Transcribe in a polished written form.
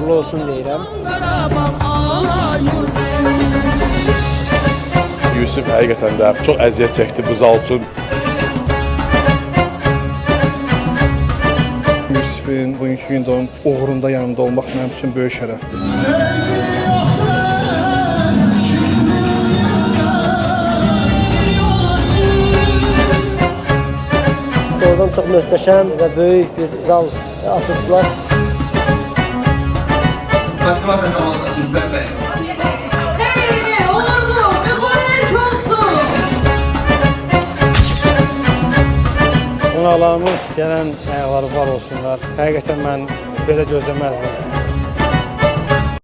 uğurlu olsun deyirəm. Yusif həqiqətən də çox əziyyət çəkdi bu zal üçün. Yusifin bugünkü gündə onun uğrunda yanımda olmaq mənim üçün böyük şərəfdir. Oradan çox möhtəşəm və böyük bir zal açıbdılar. Qonaqlarımız gələn ayaqları var olsunlar. Həqiqətən mən belə gözləməzdim.